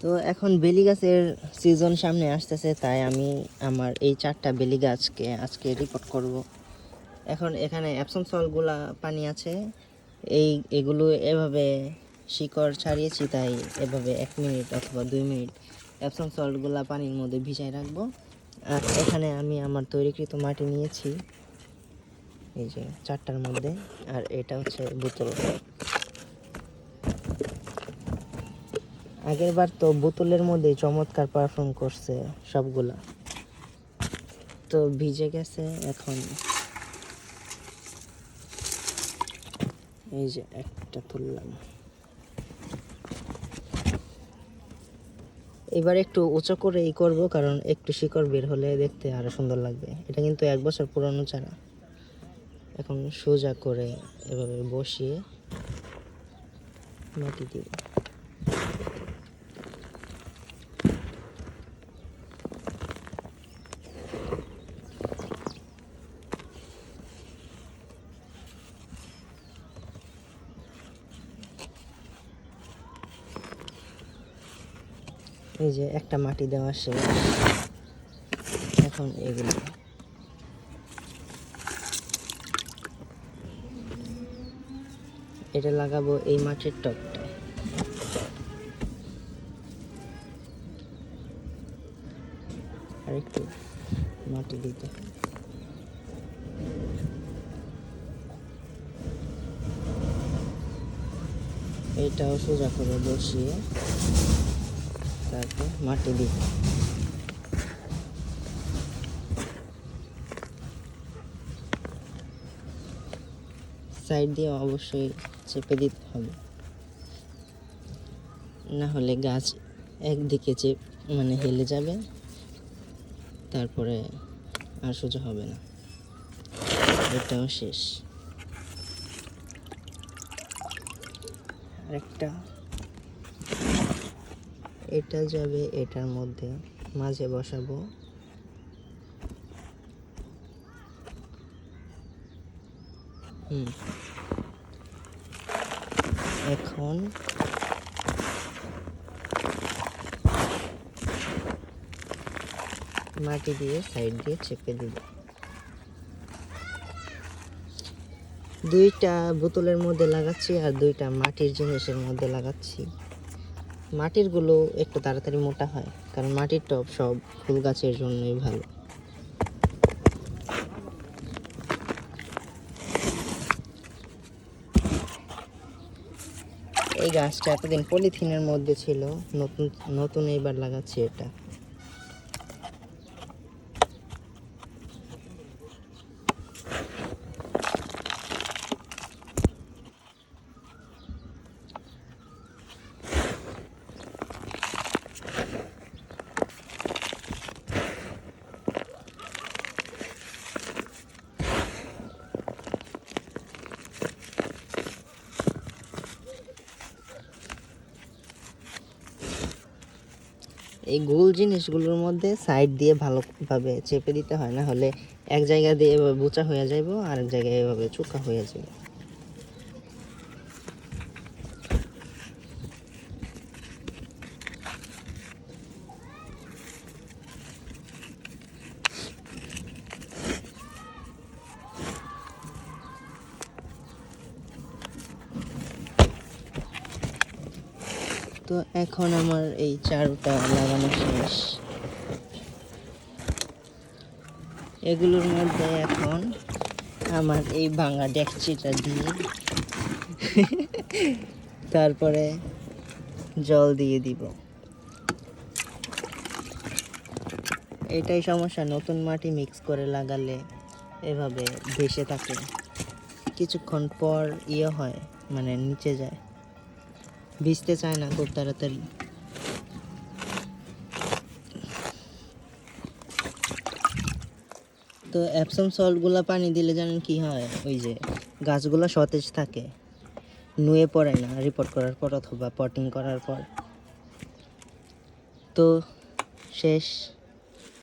তো এখন বেলি গাছের সিজন সামনে আসতেছে, তাই আমি আমার এই 4টা বেলি গাছকে আজকে রিপোর্ট করব। এখন এখানে অ্যাপসম সলগুলা পানি আছে, এগুলো এভাবে শিকড় ছাড়িয়েছি, তাই এভাবে 1 মিনিট অথবা 2 মিনিট অ্যাপসম সল্টগুলা পানির মধ্যে ভিজাই রাখবো। আর এখানে আমি আমার তৈরিকৃত মাটি নিয়েছি, এই যে 4টার মধ্যে, আর এটা হচ্ছে বোতল। আগের বার তো বোতলের মধ্যে চমৎকার পারফর্ম করছে সবগুলা, তো ভিজে গেছে। এখন এই যে একটা তুললাম। এবার একটু উঁচু করেই করব, কারণ একটু শিকড় বের হলে দেখতে আরো সুন্দর লাগবে। এটা কিন্তু 1 বছর পুরানো চারা। এখন সোজা করে এভাবে বসিয়ে মাটি দিব। এই যে একটা মাটি দেওয়া শেষ। এখন এগুলো এটা লাগাবো এই মাটির টবটা। আর একটু মাটি দিতে, এটাও সোজা করে বসিয়ে তারপর মাটি দিব। সাইড দিয়ে অবশ্যই চেপে দিতে হবে, না হলে গাছ একদিকে মানে হেলে যাবে, তারপরে আর সোজা হবে না। এটাও শেষ। আরেকটা, এটা যাবে এটার মধ্যে, মাঝে বসাবো। এখন মাটি দিয়ে সাইড দিয়ে চেপে দিব। 2টা বোতলের মধ্যে লাগাচ্ছি আর 2টা মাটির জিনিসের মধ্যে লাগাচ্ছি। মাটিরগুলো একটু তাড়াতাড়ি মোটা হয়, কারণ মাটির টব সব ফুল গাছের জন্যই ভালো। এই গাছটা এতদিন পলিথিনের মধ্যে ছিল, নতুন নতুন এইবার লাগাচ্ছি এটা। এই গোল জিনিসগুলোর মধ্যে সাইড দিয়ে ভালোভাবে চেপে দিতে হয়, না হলে এক জায়গা দিয়ে এভাবে বোচা হয়ে যাইব, আরেক জায়গায় এভাবে চোকা হয়ে যাবে। তো এখন আমার এই চারুটা লাগানো শেষ। এগুলোর মধ্যে এখন আমার এই ভাঙা ডেকচিটা দিয়ে তারপরে জল দিয়ে দিব। এটাই সমস্যা, নতুন মাটি মিক্স করে লাগালে এভাবে ভেসে থাকে, কিছুক্ষণ পর হয়, মানে নিচে যায়, ভিজতে চায় না খুব তাড়াতাড়ি। তো অ্যাপসম সল্টগুলো পানি দিলে জানেন কি হয়, ওই যে গাছগুলো সতেজ থাকে, নুয়ে পড়ে না রিপোর্ট করার পর অথবা পটিং করার পর। তো শেষ।